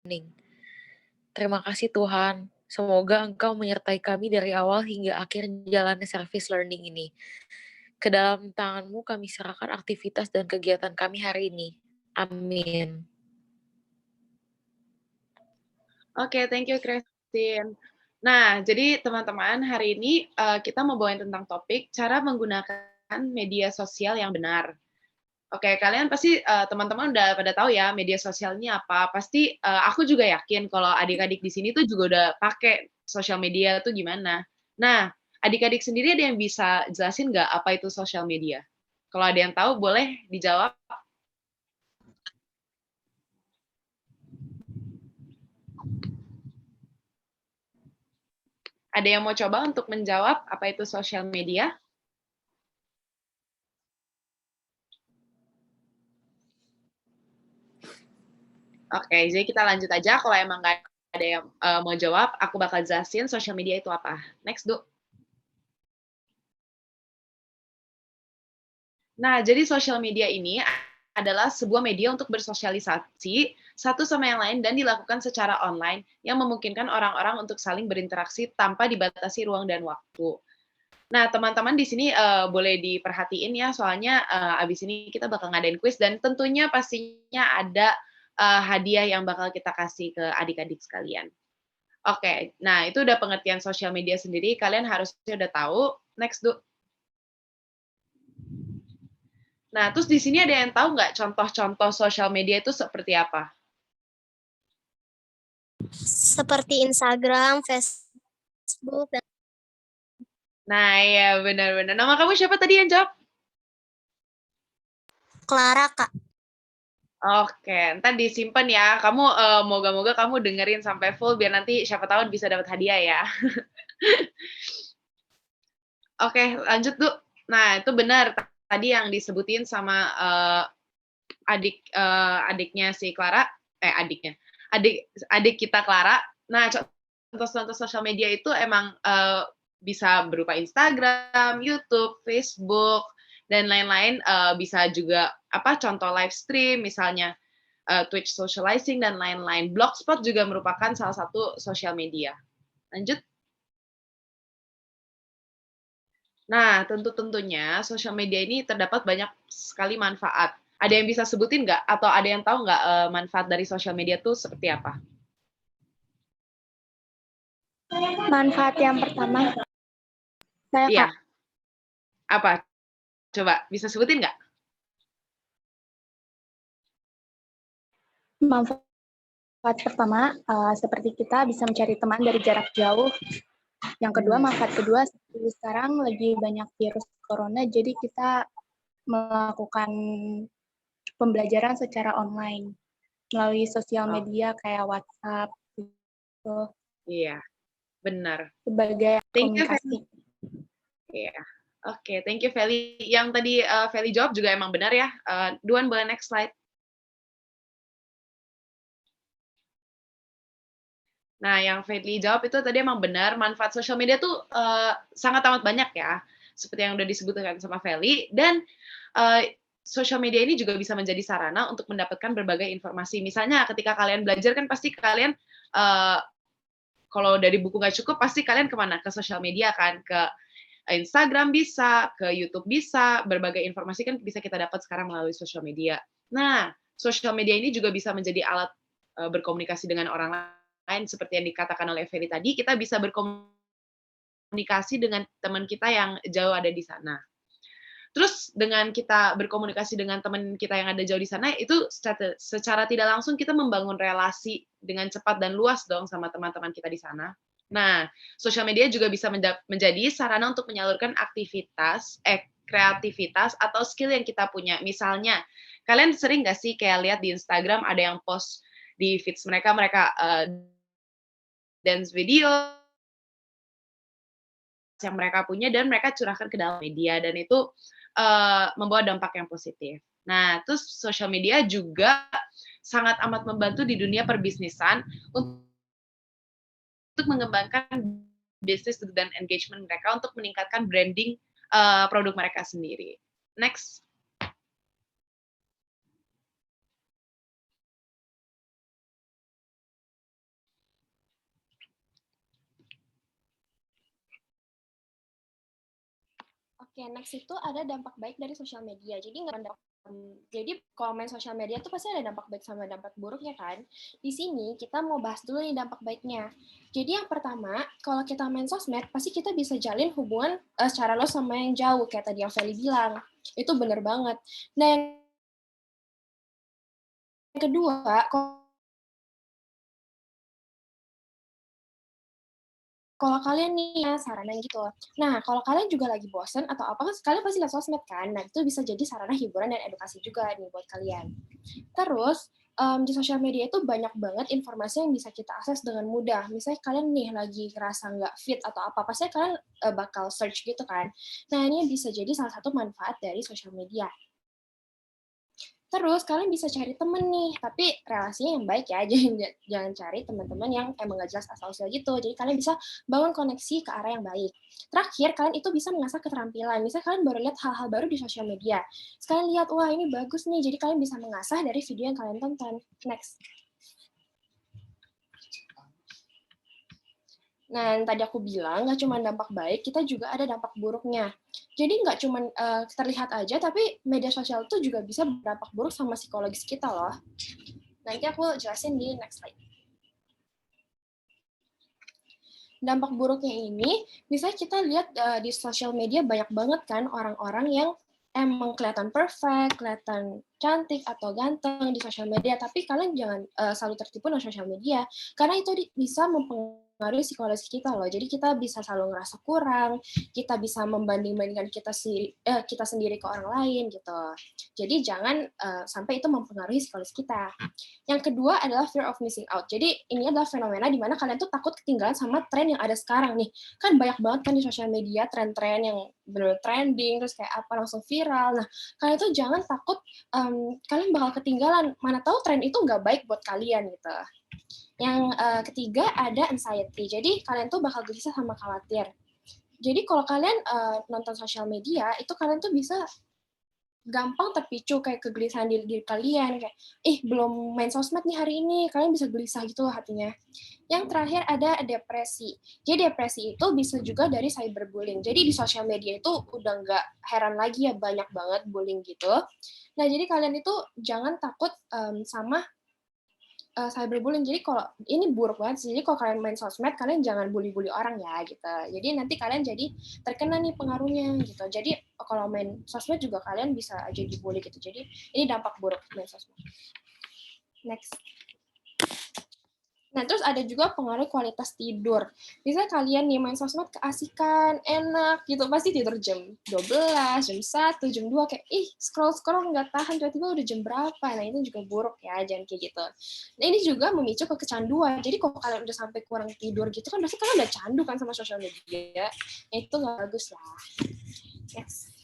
Learning. Terima kasih Tuhan, semoga Engkau menyertai kami dari awal hingga akhir jalannya service learning ini. Ke dalam tangan-Mu kami serahkan aktivitas dan kegiatan kami hari ini. Amin. Oke, thank you Christine. Nah, jadi teman-teman hari ini kita mau bawain tentang topik cara menggunakan media sosial yang benar. Oke, kalian pasti teman-teman udah pada tahu ya media sosial ini apa. Pasti aku juga yakin kalau adik-adik di sini tuh juga udah pakai sosial media tuh gimana. Nah, adik-adik sendiri ada yang bisa jelasin nggak apa itu sosial media? Kalau ada yang tahu boleh dijawab. Ada yang mau coba untuk menjawab apa itu sosial media? Oke, jadi kita lanjut aja. Kalau emang nggak ada yang mau jawab, aku bakal jelasin sosial media itu apa. Next, Du. Nah, jadi sosial media ini adalah sebuah media untuk bersosialisasi satu sama yang lain dan dilakukan secara online yang memungkinkan orang-orang untuk saling berinteraksi tanpa dibatasi ruang dan waktu. Nah, teman-teman di sini boleh diperhatiin ya, soalnya abis ini kita bakal ngadain kuis dan tentunya pastinya ada hadiah yang bakal kita kasih ke adik-adik sekalian. Oke, nah itu udah pengertian sosial media sendiri, kalian harusnya udah tahu. Next, Du. Nah, terus di sini ada yang tahu nggak contoh-contoh sosial media itu seperti apa? Seperti Instagram, Facebook, dan Nah, iya benar-benar. Nama kamu siapa tadi yang jawab? Clara, Kak. Oke, ntar disimpan ya. Kamu moga-moga kamu dengerin sampai full biar nanti siapa tahu bisa dapat hadiah ya. Oke, lanjut, Du. Nah, itu benar tadi yang disebutin sama adiknya si Clara, adiknya, adik kita Clara. Nah, contoh-contoh sosial media itu emang bisa berupa Instagram, YouTube, Facebook, dan lain-lain. Bisa juga apa contoh live stream, misalnya Twitch socializing dan lain-lain. Blogspot juga merupakan salah satu sosial media. Lanjut. Nah, tentunya sosial media ini terdapat banyak sekali manfaat. Ada yang bisa sebutin nggak? Atau ada yang tahu nggak manfaat dari sosial media itu seperti apa? Manfaat yang pertama, saya Iya, Kak, apa? Coba bisa sebutin nggak? manfaat pertama seperti kita bisa mencari teman dari jarak jauh. Yang kedua, manfaat kedua, sekarang lagi banyak virus corona, jadi kita melakukan pembelajaran secara online melalui sosial Oh, media kayak WhatsApp gitu, iya, benar. sebagai Thank you, Feli. komunikasi. Iya. Oke, thank you, Feli. Yang tadi Feli jawab juga emang benar ya. Duan, boleh next slide. Nah, yang Feli jawab itu tadi emang benar, manfaat sosial media tuh sangat amat banyak ya, seperti yang udah disebutkan sama Feli, dan sosial media ini juga bisa menjadi sarana untuk mendapatkan berbagai informasi. Misalnya ketika kalian belajar kan pasti kalian kalau dari buku nggak cukup, pasti kalian kemana? Ke sosial media kan, ke Instagram bisa, ke YouTube bisa, berbagai informasi kan bisa kita dapat sekarang melalui sosial media. Nah, sosial media ini juga bisa menjadi alat berkomunikasi dengan orang lain, seperti yang dikatakan oleh Ferry tadi, kita bisa berkomunikasi dengan teman kita yang jauh ada di sana. Terus dengan kita berkomunikasi dengan teman kita yang ada jauh di sana, itu secara tidak langsung kita membangun relasi dengan cepat dan luas dong sama teman-teman kita di sana. Nah, sosial media juga bisa menjadi sarana untuk menyalurkan kreativitas atau skill yang kita punya. Misalnya, kalian sering nggak sih kayak lihat di Instagram ada yang post di feeds mereka, dance video yang mereka punya dan mereka curahkan ke dalam media dan itu membawa dampak yang positif. Nah, terus sosial media juga sangat amat membantu di dunia perbisnisan untuk mengembangkan bisnis dan engagement mereka untuk meningkatkan branding produk mereka sendiri. Next. Oke, next itu ada dampak baik dari sosial media. Jadi kalau main sosial media tuh pasti ada dampak baik sama dampak buruknya kan. Di sini kita mau bahas dulu nih dampak baiknya. Jadi yang pertama, kalau kita main sosmed, pasti kita bisa jalin hubungan secara lo sama yang jauh, kayak tadi yang Feli bilang. Itu bener banget. Nah, yang kedua, kalau kalian nih ya sarana gitu. Nah, kalau kalian juga lagi bosen atau apa kan kalian pasti lihat sosmed kan. Nah, itu bisa jadi sarana hiburan dan edukasi juga nih buat kalian. Terus di sosial media itu banyak banget informasi yang bisa kita akses dengan mudah. Misalnya kalian nih lagi ngerasa nggak fit atau apa, pasti kalian bakal search gitu kan. Nah, ini bisa jadi salah satu manfaat dari sosial media. Terus kalian bisa cari temen nih, tapi relasinya yang baik ya, jangan cari teman-teman yang emang gak jelas asal-usul gitu. Jadi kalian bisa bangun koneksi ke arah yang baik. Terakhir, kalian itu bisa mengasah keterampilan. Misalnya kalian baru lihat hal-hal baru di sosial media. Sekalian lihat, wah ini bagus nih, jadi kalian bisa mengasah dari video yang kalian tonton. Next. Nah, yang tadi aku bilang, nggak cuma dampak baik, kita juga ada dampak buruknya. Jadi nggak cuma terlihat aja, tapi media sosial itu juga bisa berdampak buruk sama psikologis kita loh. Nanti aku jelasin di next slide. Dampak buruknya ini, misalnya kita lihat di sosial media banyak banget kan orang-orang yang emang kelihatan perfect, kelihatan cantik atau ganteng di sosial media, tapi kalian jangan selalu tertipu dengan sosial media, karena itu bisa mempengaruhi psikologis kita loh. Jadi kita bisa selalu ngerasa kurang, kita bisa membanding-bandingkan kita sendiri ke orang lain gitu. Jadi jangan sampai itu mempengaruhi psikologis kita. Yang kedua adalah fear of missing out. Jadi ini adalah fenomena di mana kalian tuh takut ketinggalan sama tren yang ada sekarang nih. Kan banyak banget kan di sosial media tren-tren yang bener trending, terus kayak apa langsung viral. Nah, kalian tuh jangan takut kalian bakal ketinggalan. Mana tahu tren itu nggak baik buat kalian gitu. Yang ketiga ada anxiety. Jadi kalian tuh bakal gelisah sama khawatir. Jadi kalau kalian nonton sosial media, itu kalian tuh bisa gampang terpicu kayak kegelisahan diri kalian kayak belum main sosmed nih hari ini, kalian bisa gelisah gitu loh hatinya. Yang terakhir ada depresi. Jadi depresi itu bisa juga dari cyberbullying. Jadi di sosial media itu udah nggak heran lagi ya, banyak banget bullying gitu. Nah, jadi kalian itu jangan takut sama cyberbullying. Jadi kalau ini buruk banget sih. Jadi kalau kalian main sosmed, kalian jangan bully-bully orang ya gitu. Jadi nanti kalian jadi terkena nih pengaruhnya gitu. Jadi kalau main sosmed juga kalian bisa aja dibully gitu. Jadi ini dampak buruk main sosmed. Next. Nah, terus ada juga pengaruh kualitas tidur. Misalnya kalian nih main sosmed keasikan, enak gitu, pasti tidur jam 12, jam 1, jam 2, kayak scroll-scroll nggak tahan, tiba-tiba udah jam berapa. Nah, itu juga buruk ya, jangan kayak gitu. Nah, ini juga memicu ke kecanduan. Jadi kalau kalian udah sampai kurang tidur gitu kan, pasti kalian udah candu kan sama sosial media. Nah, itu nggak bagus lah. Yes.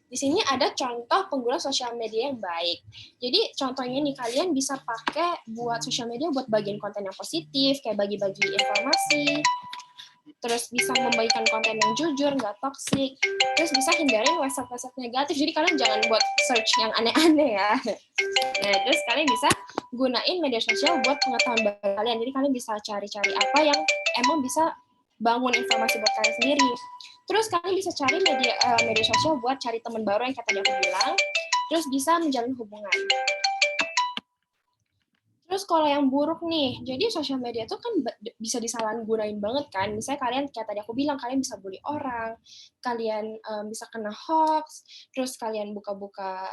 Di sini ada contoh pengguna sosial media yang baik. Jadi contohnya nih, kalian bisa pakai buat sosial media buat bagian konten yang positif, kayak bagi-bagi informasi, terus bisa membagikan konten yang jujur, nggak toksik, terus bisa hindarin website-website negatif. Jadi kalian jangan buat search yang aneh-aneh ya. Nah, terus kalian bisa gunain media sosial buat pengetahuan baru kalian. Jadi kalian bisa cari-cari apa yang emang bisa bangun informasi buat kalian sendiri. Terus kalian bisa cari media sosial buat cari teman baru yang kayak tadi aku bilang. Terus bisa menjalin hubungan. Terus kalau yang buruk nih, jadi sosial media itu kan bisa disalahgunain banget kan. Misalnya kalian, kayak tadi aku bilang, kalian bisa bully orang, kalian bisa kena hoax, terus kalian buka-buka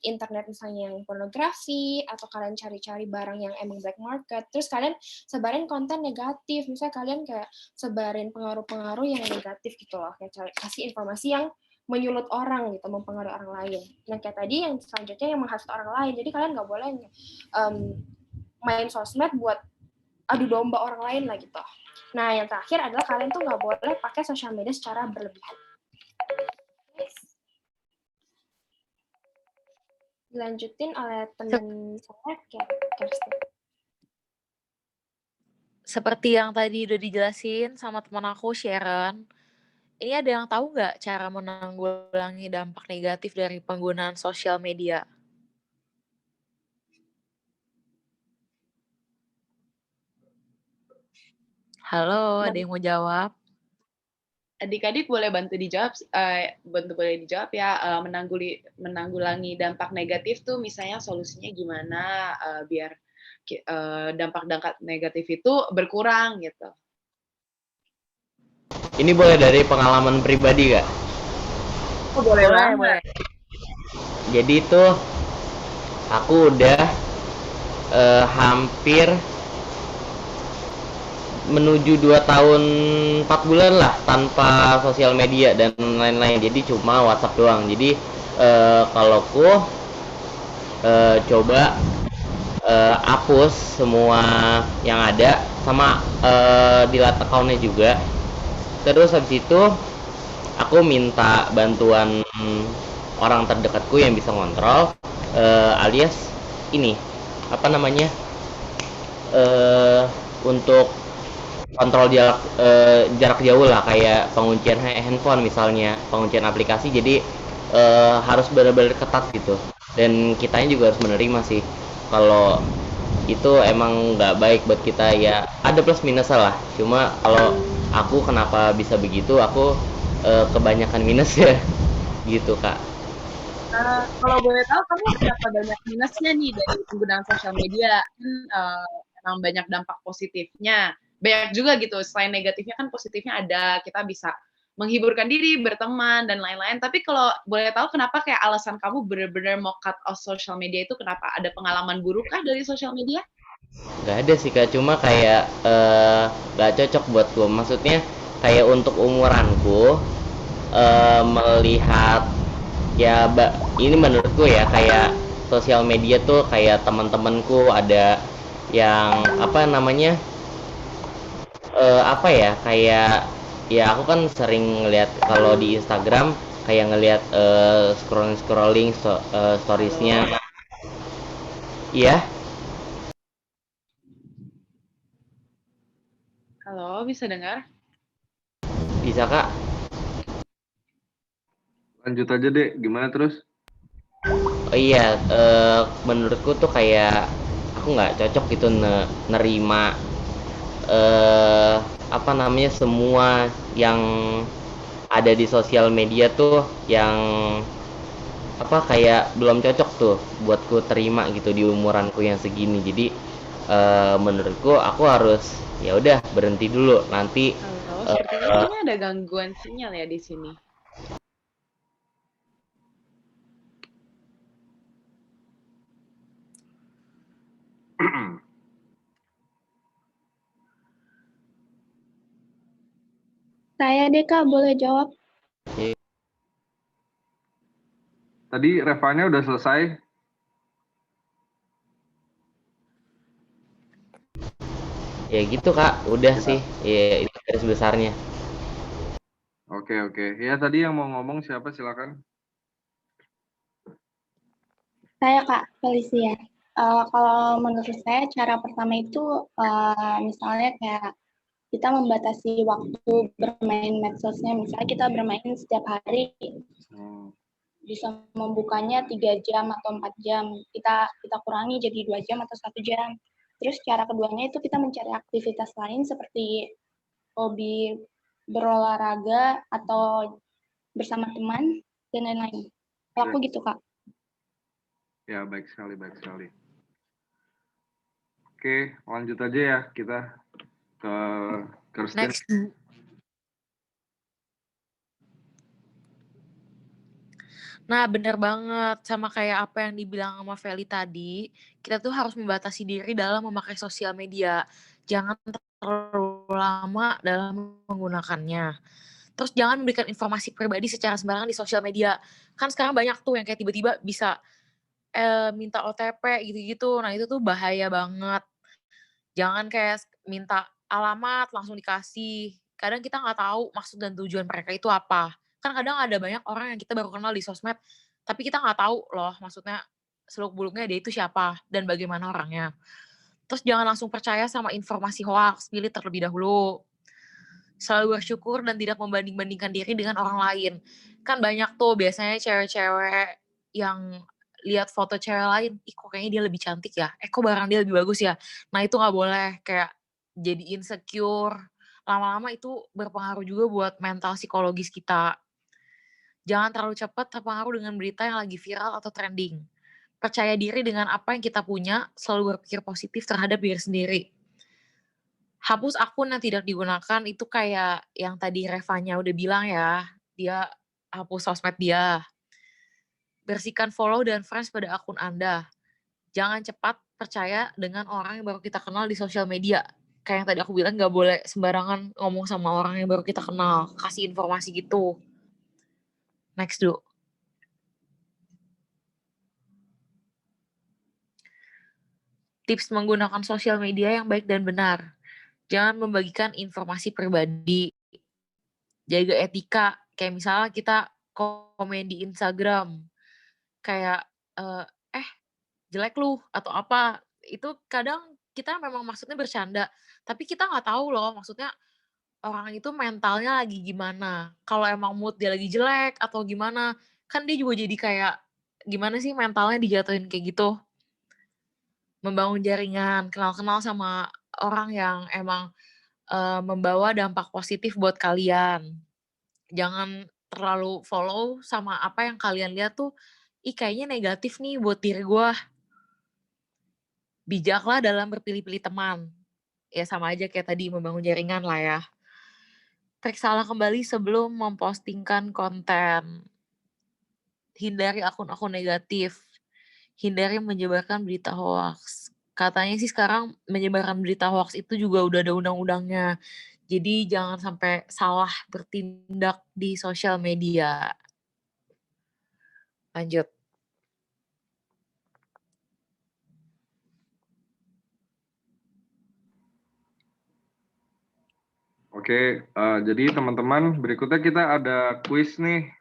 internet misalnya yang pornografi, atau kalian cari-cari barang yang emang black market, terus kalian sebarin konten negatif, misalnya kalian kayak sebarin pengaruh-pengaruh yang negatif gitu loh, kayak kasih informasi yang menyulut orang gitu, mempengaruhi orang lain. Nah, kayak tadi yang selanjutnya yang menghasut orang lain, jadi kalian nggak boleh main sosmed buat adu domba orang lain lah gitu. Nah, yang terakhir adalah kalian tuh nggak boleh pakai sosial media secara berlebihan. Dilanjutin oleh teman saya, Kerstin. Seperti yang tadi udah dijelasin sama teman aku, Sharon, ini ada yang tahu nggak cara menanggulangi dampak negatif dari penggunaan sosial media? Halo, ada yang mau jawab? Adik-adik boleh boleh dijawab ya, menanggulangi dampak negatif tuh misalnya solusinya gimana, biar dampak-dampak negatif itu berkurang gitu. Ini boleh dari pengalaman pribadi Kak? Oh, boleh Boleh, banget. boleh. Jadi itu aku udah hampir menuju 2 tahun 4 bulan lah tanpa sosial media dan lain-lain, jadi cuma WhatsApp doang. Jadi kalau aku coba hapus semua yang ada sama delete accountnya juga. Terus habis itu aku minta bantuan orang terdekatku yang bisa ngontrol, alias ini apa namanya, untuk kontrol jarak jauh lah, kayak penguncian handphone misalnya, penguncian aplikasi. Jadi harus benar-benar ketat gitu, dan kitanya juga harus menerima sih kalau itu emang nggak baik buat kita. Ya ada plus minus lah, cuma kalau aku kenapa bisa begitu, aku kebanyakan minus ya gitu Kak. Kalau boleh tahu kamu berapa banyak minusnya nih dari penggunaan sosial media? Emang banyak dampak positifnya, banyak juga gitu. Selain negatifnya kan positifnya ada, kita bisa menghiburkan diri, berteman dan lain-lain. Tapi kalau boleh tahu kenapa kayak alasan kamu benar-benar mau cut off social media itu kenapa? Ada pengalaman buruk kah dari social media? Nggak ada sih Kak, cuma kayak nggak cocok buatku. Maksudnya kayak untuk umuranku, melihat ya ini menurutku ya, kayak sosial media tuh kayak teman-temanku ada yang apa namanya, apa ya, kayak ya aku kan sering ngeliat kalau di Instagram, kayak ngeliat scrolling storiesnya. Iya, Halo, bisa dengar? bisa Kak. Lanjut aja deh, gimana terus? Oh iya, menurutku tuh kayak aku nggak cocok gitu nerima apa namanya, semua yang ada di sosial media tuh yang apa, kayak belum cocok tuh buatku terima gitu di umuranku yang segini. Jadi menurutku aku harus ya udah berhenti dulu nanti. Halo, eh, sepertinya kayaknya ada gangguan sinyal ya di sini. Saya deh Kak, boleh jawab? Tadi Revanya udah selesai. Ya gitu Kak, udah sih ya, itu garis besarnya. Oke. Ya tadi yang mau ngomong siapa, silakan. Saya Kak, Felicia. Kalau menurut saya cara pertama itu misalnya kayak kita membatasi waktu bermain medsosnya. Misalnya kita bermain setiap hari bisa membukanya 3 jam atau 4 jam. Kita kurangi jadi 2 jam atau 1 jam. Terus cara keduanya itu kita mencari aktivitas lain seperti hobi berolahraga atau bersama teman dan lain-lain. Kalau aku gitu Kak. Ya, baik sekali. Oke, lanjut aja ya kita ke Kirsten. Next. Nah, bener banget. Sama kayak apa yang dibilang sama Feli tadi, kita tuh harus membatasi diri dalam memakai sosial media. Jangan terlalu lama dalam menggunakannya. Terus jangan memberikan informasi pribadi secara sembarangan di sosial media. Kan sekarang banyak tuh yang kayak tiba-tiba bisa minta OTP gitu-gitu. Nah, itu tuh bahaya banget. Jangan kayak minta alamat langsung dikasih. Kadang kita nggak tahu maksud dan tujuan mereka itu apa. Kan kadang ada banyak orang yang kita baru kenal di sosmed, tapi kita nggak tahu loh maksudnya seluk-beluknya dia itu siapa dan bagaimana orangnya. Terus jangan langsung percaya sama informasi hoax, pilih terlebih dahulu. Selalu bersyukur dan tidak membanding-bandingkan diri dengan orang lain. Kan banyak tuh biasanya cewek-cewek yang lihat foto cewek lain, ih kok kayaknya dia lebih cantik ya, kok barang dia lebih bagus ya. Nah itu nggak boleh, kayak jadi insecure, lama-lama itu berpengaruh juga buat mental psikologis kita. Jangan terlalu cepat terpengaruh dengan berita yang lagi viral atau trending. Percaya diri dengan apa yang kita punya, selalu berpikir positif terhadap diri sendiri. Hapus akun yang tidak digunakan itu kayak yang tadi Revanya udah bilang ya, dia hapus sosmed dia. Bersihkan follow dan friends pada akun Anda. Jangan cepat percaya dengan orang yang baru kita kenal di sosial media. Kayak yang tadi aku bilang, nggak boleh sembarangan ngomong sama orang yang baru kita kenal, kasih informasi gitu. Next, Du. Tips menggunakan sosial media yang baik dan benar. Jangan membagikan informasi pribadi. Jaga etika. Kayak misalnya kita komen di Instagram. Kayak, jelek lu atau apa. Itu kadang kita memang maksudnya bercanda. Tapi kita nggak tahu loh maksudnya orang itu mentalnya lagi gimana. Kalau emang mood dia lagi jelek atau gimana. Kan dia juga jadi kayak gimana sih mentalnya dijatuhin kayak gitu. Membangun jaringan, kenal-kenal sama orang yang emang membawa dampak positif buat kalian. Jangan terlalu follow sama apa yang kalian lihat tuh, ih kayaknya negatif nih buat diri gue. Bijaklah dalam berpilih-pilih teman. Ya sama aja kayak tadi membangun jaringan lah ya. Periksalah kembali sebelum mempostingkan konten. Hindari akun-akun negatif. Hindari menyebarkan berita hoax. Katanya sih sekarang menyebarkan berita hoax itu juga udah ada undang-undangnya. Jadi jangan sampai salah bertindak di sosial media. Lanjut. Oke, jadi teman-teman berikutnya kita ada kuis nih.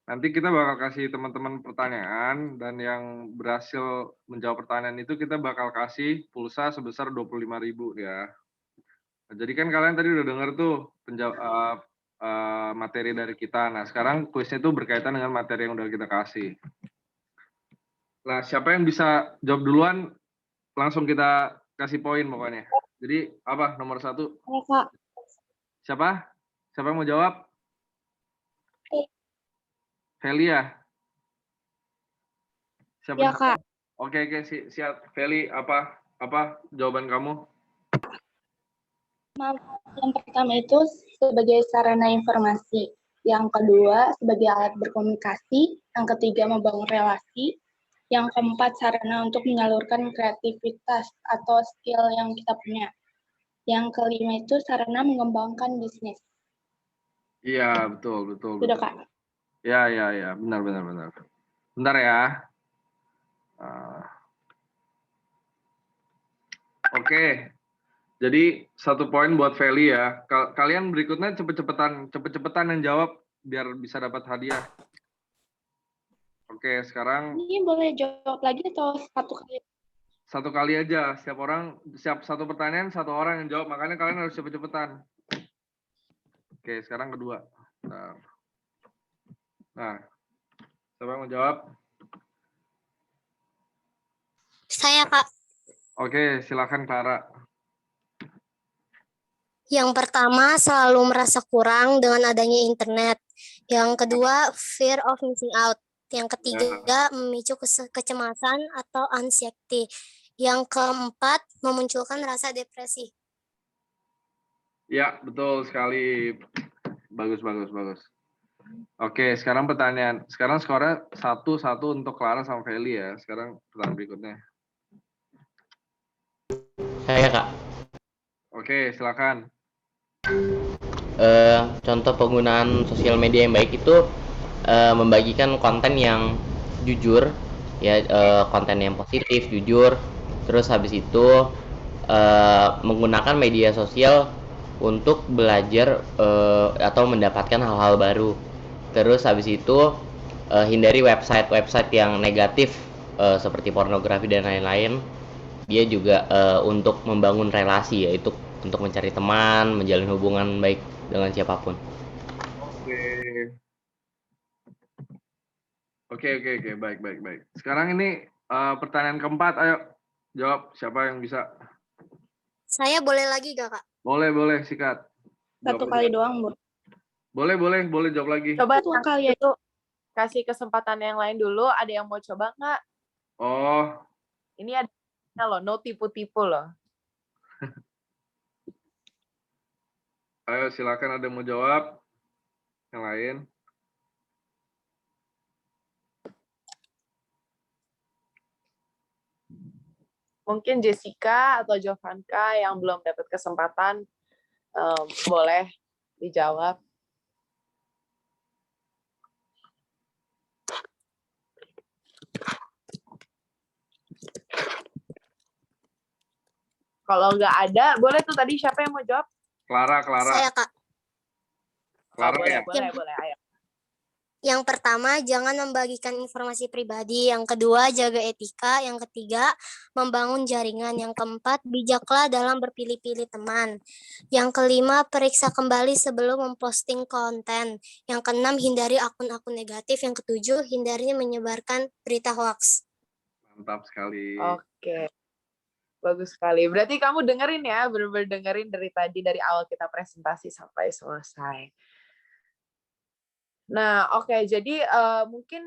Nanti kita bakal kasih teman-teman pertanyaan dan yang berhasil menjawab pertanyaan itu kita bakal kasih pulsa sebesar 25.000 ya. Jadi kan kalian tadi udah dengar tuh materi dari kita. Nah, sekarang kuisnya itu berkaitan dengan materi yang udah kita kasih. Nah, siapa yang bisa jawab duluan, langsung kita kasih poin pokoknya. Jadi, apa nomor 1? Kak. Siapa? Siapa yang mau jawab? Feli ya? Siapa? Ya, Kak. Oke, siap. Feli, apa jawaban kamu? Yang pertama itu sebagai sarana informasi. Yang kedua sebagai alat berkomunikasi. Yang ketiga membangun relasi. Yang keempat sarana untuk menyalurkan kreativitas atau skill yang kita punya. Yang kelima itu sarana mengembangkan bisnis. Iya, betul. Sudah, Kak? Ya, benar. Bentar ya. Oke. Jadi 1 poin buat Feli ya. Kalian berikutnya cepet-cepetan yang jawab biar bisa dapat hadiah. Oke, sekarang Ini boleh jawab lagi atau satu kali? 1 kali aja. Setiap 1 pertanyaan 1 orang yang jawab. Makanya kalian harus cepet-cepetan. Oke, sekarang kedua. Nah, siapa yang mau jawab? Saya, Kak. Oke, silakan Clara. Yang pertama, selalu merasa kurang dengan adanya internet. Yang kedua, fear of missing out. Yang ketiga, memicu kecemasan atau anxiety. Yang keempat, memunculkan rasa depresi. Ya, betul sekali. Bagus. Oke, sekarang pertanyaan. Sekarang skornya 1-1 untuk Clara sama Feli ya. Sekarang pertanyaan berikutnya. Saya, Kak. Oke, silakan. Contoh penggunaan sosial media yang baik itu membagikan konten yang jujur, ya, konten yang positif, jujur. Terus habis itu menggunakan media sosial untuk belajar atau mendapatkan hal-hal baru. Terus habis itu hindari website yang negatif seperti pornografi dan lain-lain. Dia juga untuk membangun relasi, yaitu untuk mencari teman, menjalin hubungan baik dengan siapapun. Oke, baik. Sekarang ini pertanyaan keempat, ayo jawab siapa yang bisa. Saya boleh lagi gak, Kak? Boleh, sikat. Satu Jawab kali aja. doang, Bu. Boleh jawab lagi. Coba Satu kali aja. itu kasih kesempatan yang lain dulu. Ada yang mau coba nggak? Oh, Ini ada loh, no tipu-tipu loh. ayo silakan ada yang mau jawab. Yang lain. Mungkin Jessica atau Jovanka yang belum dapat kesempatan, boleh dijawab. Kalau nggak ada, boleh tuh tadi siapa yang mau jawab? Clara. Saya, Kak. Clara ya? Boleh, ayo. Yang pertama, jangan membagikan informasi pribadi. Yang kedua, jaga etika. Yang ketiga, membangun jaringan. Yang keempat, bijaklah dalam berpilih-pilih teman. Yang kelima, periksa kembali sebelum memposting konten. Yang keenam, hindari akun-akun negatif. Yang ketujuh, hindari menyebarkan berita hoax. Mantap sekali. Oke. Bagus sekali. Berarti kamu dengerin ya, bener-bener dengerin dari tadi, dari awal kita presentasi sampai selesai. Nah, oke. Jadi mungkin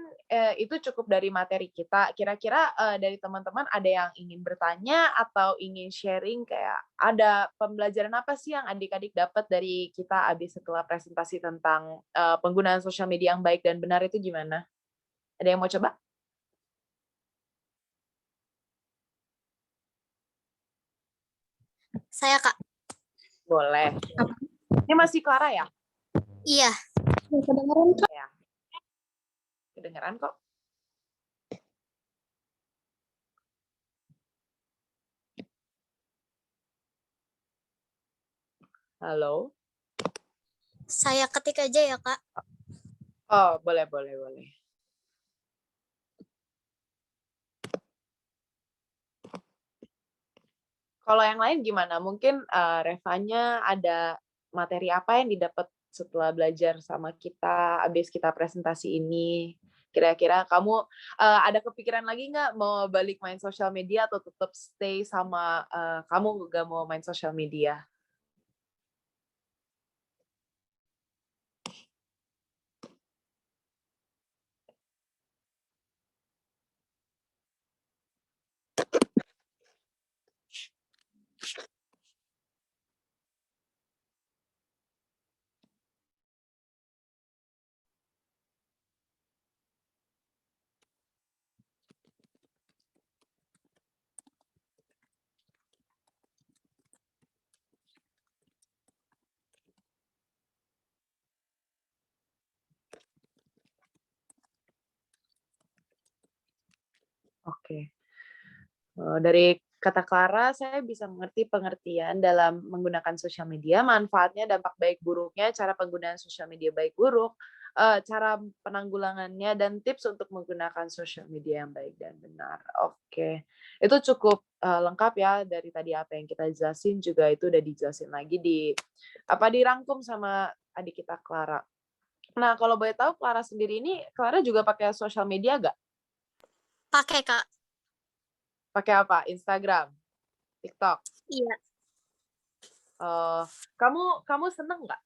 itu cukup dari materi kita. Kira-kira dari teman-teman ada yang ingin bertanya atau ingin sharing kayak ada pembelajaran apa sih yang adik-adik dapat dari kita habis setelah presentasi tentang penggunaan sosial media yang baik dan benar itu gimana? Ada yang mau coba? Saya, Kak. Boleh. Ini masih Clara ya? Iya. Kedengeran, Kak? Ya. Kedengeran kok. Halo? Saya ketik aja ya, Kak. Oh, boleh. Kalau yang lain gimana? Mungkin Revanya ada materi apa yang didapat setelah belajar sama kita, habis kita presentasi ini? Kira-kira kamu ada kepikiran lagi nggak mau balik main sosial media atau tetap stay sama kamu nggak mau main sosial media? Oke. Dari kata Clara, saya bisa mengerti pengertian dalam menggunakan sosial media, manfaatnya, dampak baik buruknya, cara penggunaan sosial media baik buruk, cara penanggulangannya, dan tips untuk menggunakan sosial media yang baik dan benar. Oke, itu cukup lengkap ya dari tadi apa yang kita jelasin juga itu udah dijelasin lagi dirangkum sama adik kita Clara. Nah, kalau boleh tahu Clara sendiri ini, Clara juga pakai sosial media nggak? Pakai, Kak. Pakai apa? Instagram, TikTok. Iya. Kamu seneng nggak?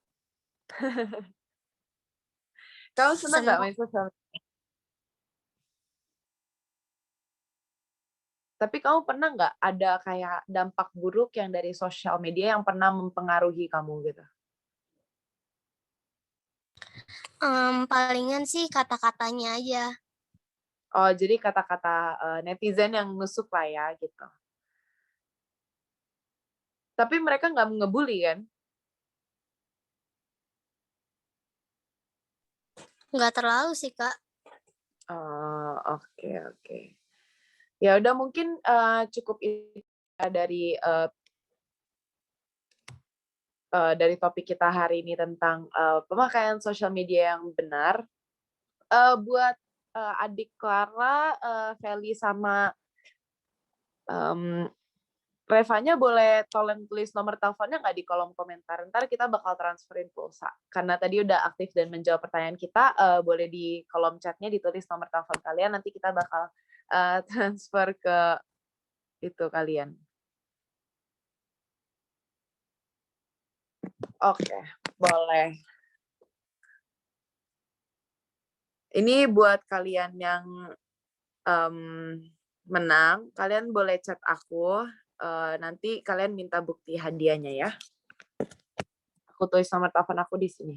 Kamu seneng nggak main sosial media? Tapi kamu pernah nggak ada kayak dampak buruk yang dari sosial media yang pernah mempengaruhi kamu gitu? Palingan sih kata-katanya aja. Oh, jadi kata-kata netizen yang nusuk lah ya gitu. Tapi mereka nggak ngebully kan? Nggak terlalu sih, Kak. Oh, oke. Ya udah mungkin cukup itu dari topik kita hari ini tentang pemakaian sosial media yang benar. Buat adik Clara, Feli sama Revanya boleh tolong tulis nomor teleponnya nggak di kolom komentar. Ntar kita bakal transferin pulsa. Karena tadi udah aktif dan menjawab pertanyaan kita, boleh di kolom chatnya ditulis nomor telepon kalian. Nanti kita bakal transfer ke itu kalian. Oke. Boleh. Ini buat kalian yang menang, kalian boleh chat aku. Nanti kalian minta bukti hadiahnya ya. Aku tulis nomor telepon aku di sini.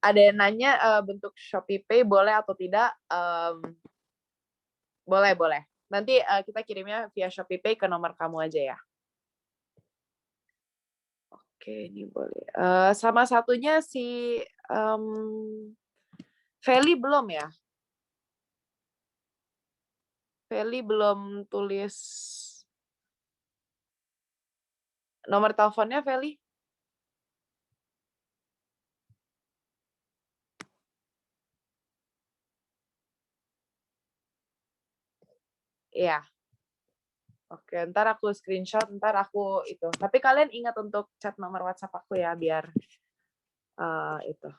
Ada yang nanya bentuk Shopee Pay boleh atau tidak? Boleh. Nanti kita kirimnya via Shopee Pay ke nomor kamu aja ya. Oke, ini boleh. Sama satunya si Feli belum ya? Feli belum tulis nomor teleponnya, Feli? Iya. Oke, ntar aku screenshot, ntar aku itu. Tapi kalian ingat untuk chat nomor WhatsApp aku ya, biar itu.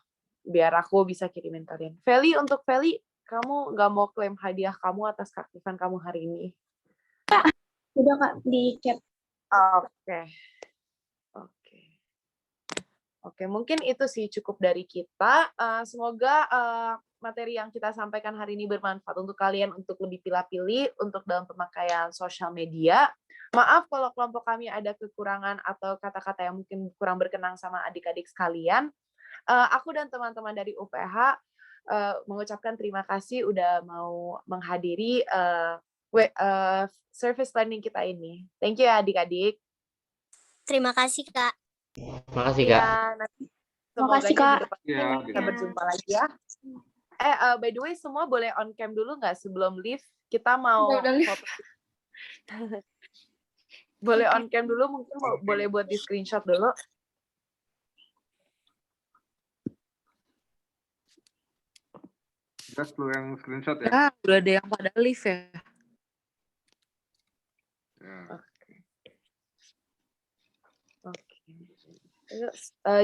Biar aku bisa kirimin kalian. Feli, untuk Feli, kamu nggak mau klaim hadiah kamu atas keaktifan kamu hari ini? Udah Kak, di chat. Oke, mungkin itu sih cukup dari kita. Semoga materi yang kita sampaikan hari ini bermanfaat untuk kalian untuk lebih pilih-pilih untuk dalam pemakaian sosial media. Maaf kalau kelompok kami ada kekurangan atau kata-kata yang mungkin kurang berkenan sama adik-adik sekalian. Aku dan teman-teman dari UPH mengucapkan terima kasih udah mau menghadiri service learning kita ini. Thank you ya adik-adik. Terima kasih, Kak. Makasih, Kak. Ya, nanti Makasih, semoga Kak. di depan kita berjumpa lagi ya. By the way, semua boleh on cam dulu nggak sebelum leave? Kita mau foto. Boleh on cam dulu, mungkin boleh buat di screenshot dulu. Just lu yang screenshot ya. Ya, udah ada yang pada live ya.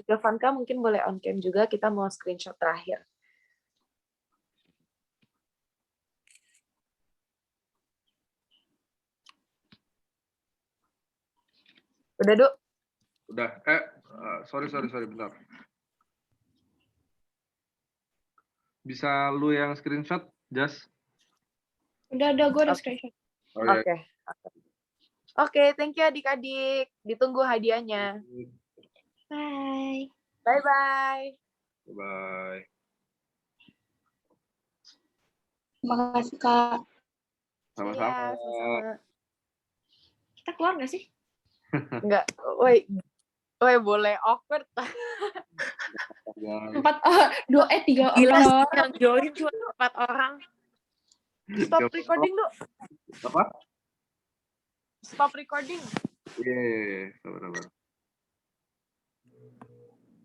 Jovanka mungkin boleh on cam juga, kita mau screenshot terakhir. Udah, Duk? Udah. Sorry, bentar. Bisa lu yang screenshot, Jas? Udah, gue udah screenshot. Oke, thank you adik-adik. Ditunggu hadiahnya. Bye. Bye-bye. Bye. Terima kasih, Kak. Sama-sama. Iya, sama-sama. Kita keluar nggak sih? Enggak, woi, boleh awkward. 3 Gila sih, orang. yang join cuma 4 orang. Stop recording, Duk. Apa? Stop recording. Iya, sabar.